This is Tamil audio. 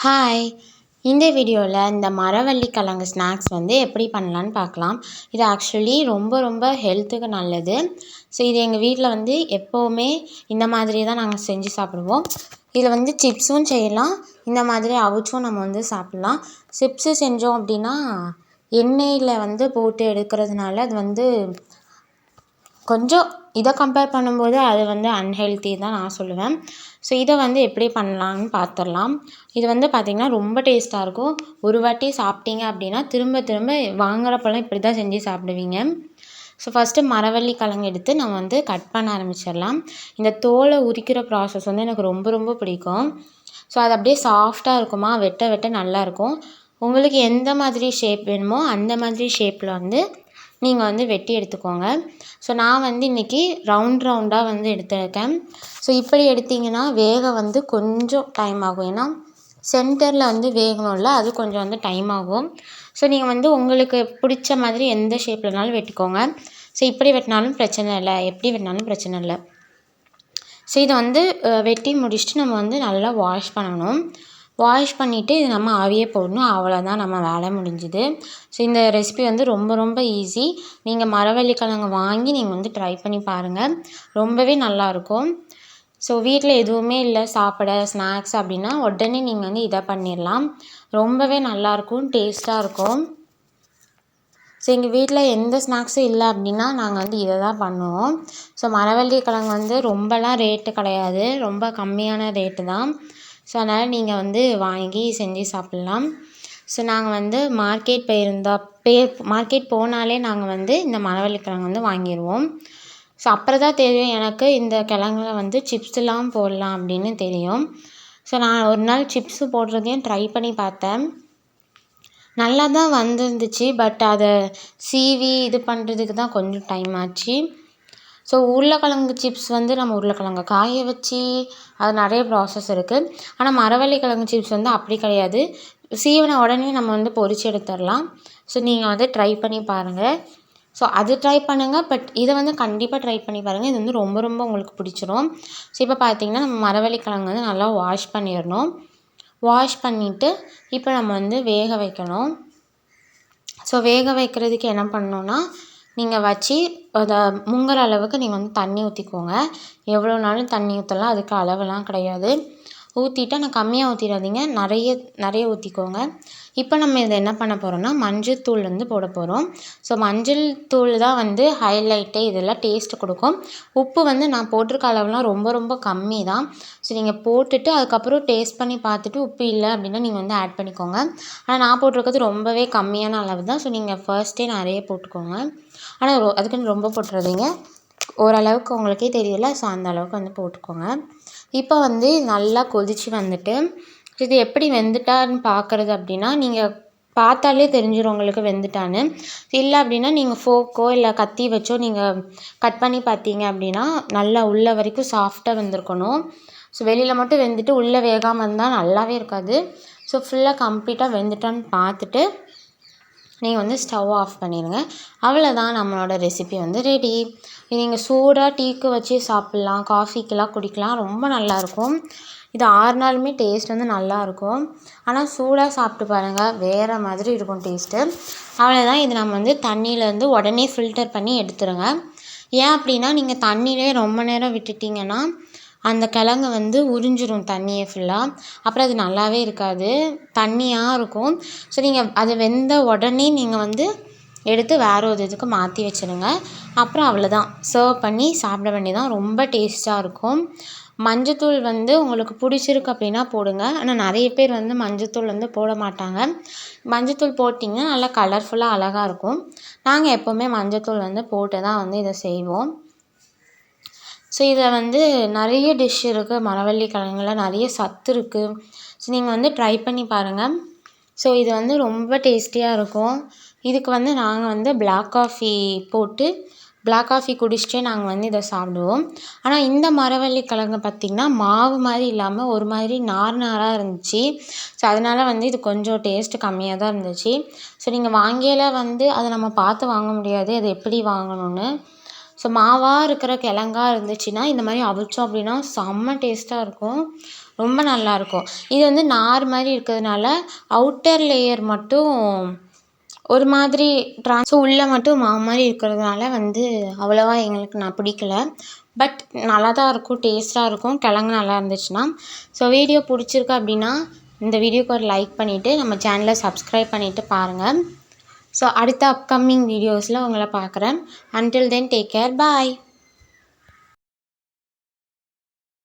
ஹாய்! இந்த வீடியோவில் இந்த மரவள்ளி கிழங்கு ஸ்நாக்ஸ் எப்படி பண்ணலான்னு பார்க்கலாம். இது ஆக்சுவலி ரொம்ப ரொம்ப ஹெல்த்துக்கு நல்லது. ஸோ இது எங்கள் வீட்டில் எப்போவுமே இந்த மாதிரி தான் நாங்கள் செஞ்சு சாப்பிடுவோம். இதில் சிப்ஸும் செய்யலாம், இந்த மாதிரி அவிச்சும் நம்ம சாப்பிட்லாம். சிப்ஸு செஞ்சோம் அப்படின்னா எண்ணெயில் போட்டு எடுக்கிறதுனால அது கொஞ்சம் இதை கம்பேர் பண்ணும்போது அது அன்ஹெல்த்தி தான் நான் சொல்லுவேன். ஸோ இதை எப்படி பண்ணலான்னு பார்த்துடலாம். இது பார்த்திங்கன்னா ரொம்ப டேஸ்ட்டாக இருக்கும். ஒரு வாட்டி சாப்பிட்டீங்க அப்படின்னா திரும்ப திரும்ப வாங்குறப்பெல்லாம் இப்படி தான் செஞ்சு சாப்பிடுவீங்க. ஸோ ஃபஸ்ட்டு மரவள்ளி கிழங்கு எடுத்து நம்ம கட் பண்ண ஆரம்பிச்சிடலாம். இந்த தோலை உரிக்கிற ப்ராசஸ் எனக்கு ரொம்ப ரொம்ப பிடிக்கும். ஸோ அது அப்படியே சாஃப்டாக இருக்குமா, வெட்ட வெட்ட நல்லாயிருக்கும். உங்களுக்கு எந்த மாதிரி ஷேப் வேணுமோ அந்த மாதிரி ஷேப்பில் நீங்கள் வெட்டி எடுத்துக்கோங்க. ஸோ நான் இன்றைக்கி ரவுண்டாக எடுத்துருக்கேன். ஸோ இப்படி எடுத்திங்கன்னா வேக கொஞ்சம் டைம் ஆகும். ஏன்னா சென்டரில் வேகணும்ல, அது கொஞ்சம் டைம் ஆகும். ஸோ நீங்கள் உங்களுக்கு பிடிச்ச மாதிரி எந்த ஷேப்லனாலும் வெட்டிக்கோங்க. ஸோ இப்படி வெட்டினாலும் பிரச்சனை இல்லை, எப்படி வெட்டினாலும் பிரச்சனை இல்லை. ஸோ இதை வெட்டி முடிச்சுட்டு நம்ம நல்லா வாஷ் பண்ணணும். வாஷ் பண்ணிவிட்டு இது நம்ம ஆவியே போடணும். அவ்வளோதான், நம்ம வேலை முடிஞ்சுது. ஸோ இந்த ரெசிபி ரொம்ப ரொம்ப ஈஸி. நீங்கள் மரவள்ளி கிழங்கு வாங்கி நீங்கள் ட்ரை பண்ணி பாருங்கள். ரொம்பவே நல்லாயிருக்கும். ஸோ வீட்டில் எதுவுமே இல்லை சாப்பிட ஸ்நாக்ஸ் அப்படின்னா உடனே நீங்கள் இதை பண்ணிடலாம். ரொம்பவே நல்லாயிருக்கும், டேஸ்ட்டாக இருக்கும். ஸோ எங்கள் வீட்டில் எந்த ஸ்நாக்ஸும் இல்லை அப்படின்னா நாங்கள் இதை தான் பண்ணுவோம். ஸோ மரவள்ளி கிழங்கு ரொம்பலாம் ரேட்டு கிடையாது, ரொம்ப கம்மியான ரேட்டு தான். ஸோ அதனால் நீங்கள் வாங்கி செஞ்சு சாப்பிட்லாம். ஸோ நாங்கள் மார்க்கெட் போனாலே நாங்கள் இந்த மரவள்ளி கிழங்கு வாங்கிடுவோம். ஸோ அப்புறம் தான் தெரியும் எனக்கு இந்த கிழங்குல சிப்ஸ்லாம் போடலாம் அப்படின்னு தெரியும். ஸோ நான் ஒரு நாள் சிப்ஸு போடுறதையும் ட்ரை பண்ணி பார்த்தேன். நல்லா தான் வந்துருந்துச்சு. பட் அதை சீவி இது பண்ணுறதுக்கு தான் கொஞ்சம் டைம் ஆச்சு. ஸோ உருளைக்கிழங்கு சிப்ஸ் நம்ம உருளைக்கிழங்க காய வச்சு அது நிறைய ப்ராசஸ் இருக்குது. ஆனால் மரவள்ளி கிழங்கு சிப்ஸ் அப்படி கிடையாது. சீவின உடனே நம்ம பொரிச்சு எடுத்துடலாம். ஸோ நீங்கள் ட்ரை பண்ணி பாருங்கள். ஸோ அது ட்ரை பண்ணுங்கள். பட் இதை கண்டிப்பாக ட்ரை பண்ணி பாருங்கள். இது ரொம்ப ரொம்ப உங்களுக்கு பிடிச்சிரும். ஸோ இப்போ பார்த்தீங்கன்னா நம்ம மரவள்ளி கிழங்கு நல்லா வாஷ் பண்ணிடணும். வாஷ் பண்ணிவிட்டு இப்போ நம்ம வேக வைக்கணும். ஸோ வேக வைக்கிறதுக்கு என்ன பண்ணணுன்னா, நீங்கள் வச்சு அதை முங்குற அளவுக்கு நீங்கள் தண்ணி ஊற்றிக்கோங்க. எவ்வளோனாலும் தண்ணி ஊற்றலாம், அதுக்கு அளவெல்லாம் கிடையாது. ஊற்றிட்டு ஆனால் கம்மியாக ஊற்றிடாதீங்க, நிறைய ஊற்றிக்கோங்க. இப்போ நம்ம இதை என்ன பண்ண போகிறோம்னா மஞ்சள் தூள் போட போகிறோம். ஸோ மஞ்சள் தூள் தான் ஹைலைட்டே, இதெல்லாம் டேஸ்ட்டு கொடுக்கும். உப்பு நான் போட்டிருக்க அளவுலாம் ரொம்ப ரொம்ப கம்மி தான். ஸோ நீங்கள் போட்டுட்டு அதுக்கப்புறம் டேஸ்ட் பண்ணி பார்த்துட்டு உப்பு இல்லை அப்படின்னா நீங்கள் ஆட் பண்ணிக்கோங்க. ஆனால் நான் போட்டிருக்கிறது ரொம்பவே கம்மியான அளவு தான். ஸோ நீங்கள் ஃபர்ஸ்ட்டே நிறைய போட்டுக்கோங்க. ஆனால் அதுக்குன்னு ரொம்ப போட்டுறாதீங்க, ஓரளவுக்கு உங்களுக்கே தெரியல. ஸோ அந்த அளவுக்கு போட்டுக்கோங்க. இப்போ நல்லா கொதித்து வந்துட்டு இது எப்படி வெந்துட்டான்னு பார்க்குறது அப்படின்னா நீங்கள் பார்த்தாலே தெரிஞ்சிடும் உங்களுக்கு வெந்துட்டான்னு. இல்லை அப்படின்னா நீங்கள் ஃபோக்கோ இல்லை கத்தி வச்சோ நீங்கள் கட் பண்ணி பார்த்தீங்க அப்படின்னா நல்லா உள்ள வரைக்கும் சாஃப்டாக வெந்திருக்கணும். ஸோ வெளியில் மட்டும் வெந்துட்டு உள்ளே வேகாமல் இருந்தால் நல்லாவே இருக்காது. ஸோ ஃபுல்லாக கம்ப்ளீட்டாக வெந்துட்டான்னு பார்த்துட்டு நீங்கள் ஸ்டவ் ஆஃப் பண்ணிடுங்க. அவ்வளோதான், நம்மளோட ரெசிபி ரெடி. நீங்கள் சூடாக டீக்கு வச்சு சாப்பிட்லாம், காஃபிக்கெலாம் குடிக்கலாம், ரொம்ப நல்லாயிருக்கும். இது ஆறுனாலுமே டேஸ்ட் நல்லாயிருக்கும். ஆனால் சூடாக சாப்பிட்டு பாருங்கள், வேறு மாதிரி இருக்கும் டேஸ்ட்டு. அவ்வளோதான், இது நம்ம தண்ணியிலேருந்து உடனே ஃபில்டர் பண்ணி எடுத்துருங்க. ஏன் அப்படின்னா நீங்கள் தண்ணியிலே ரொம்ப நேரம் விட்டுட்டிங்கன்னா அந்த கிழங்கு உறிஞ்சிரும் தண்ணியை ஃபுல்லாக. அப்புறம் அது நல்லாவே இருக்காது, தண்ணியாக இருக்கும். ஸோ நீங்கள் அது வெந்த உடனே நீங்கள் எடுத்து வேறு ஒரு இதுக்கு மாற்றி வச்சுருங்க. அப்புறம் அவ்வளோதான், சர்வ் பண்ணி சாப்பிட வேண்டியதான். ரொம்ப டேஸ்ட்டாக இருக்கும். மஞ்சத்தூள் உங்களுக்கு பிடிச்சிருக்கு அப்படின்னா போடுங்க. ஆனால் நிறைய பேர் மஞ்சத்தூள் போட மாட்டாங்க. மஞ்சத்தூள் போட்டிங்கன்னா நல்லா கலர்ஃபுல்லாக அழகாக இருக்கும். நாங்கள் எப்போவுமே மஞ்சத்தூள் போட்டு தான் இதை செய்வோம். ஸோ இதில் நிறைய டிஷ் இருக்குது. மரவள்ளி கிழங்குல நிறைய சத்து இருக்குது. ஸோ நீங்கள் ட்ரை பண்ணி பாருங்கள். ஸோ இது ரொம்ப டேஸ்டியாக இருக்கும். இதுக்கு நாங்கள் பிளாக் காஃபி போட்டு பிளாக் காஃபி குடிச்சிட்டே நாங்கள் இதை சாப்பிடுவோம். ஆனால் இந்த மரவள்ளி கிழங்கு பார்த்திங்கன்னா மாவு மாதிரி இல்லாமல் ஒரு மாதிரி நாராக இருந்துச்சு. ஸோ அதனால் இது கொஞ்சம் டேஸ்ட்டு கம்மியாக தான் இருந்துச்சு. ஸோ நீங்கள் வாங்கியில் அதை நம்ம பார்த்து வாங்க முடியாது, அது எப்படி வாங்கணும்னு. ஸோ மாவாக இருக்கிற கிழங்கா இருந்துச்சுன்னா இந்த மாதிரி அவிச்சோம் அப்படின்னா செம்ம டேஸ்ட்டாக இருக்கும். ரொம்ப நல்லாயிருக்கும். இது வந்து நார் மாதிரி இருக்கிறதுனால அவுட்டர் லேயர் மட்டும் ஒரு மாதிரி ஸோ உள்ளே மட்டும் மாவு மாதிரி இருக்கிறதுனால வந்து அவ்வளோவா நான் பிடிக்கல. பட் நல்லா தான் இருக்கும், டேஸ்ட்டாக இருக்கும் கிழங்கு நல்லா இருந்துச்சுன்னா. ஸோ வீடியோ பிடிச்சிருக்கு அப்படின்னா இந்த வீடியோக்கு ஒரு லைக் பண்ணிவிட்டு நம்ம சேனலை சப்ஸ்கிரைப் பண்ணிவிட்டு பாருங்கள். ஸோ அடுத்த அப்கமிங் வீடியோஸில் உங்களை பார்க்குறேன். அன்டில் தென் டேக் கேர், பாய்.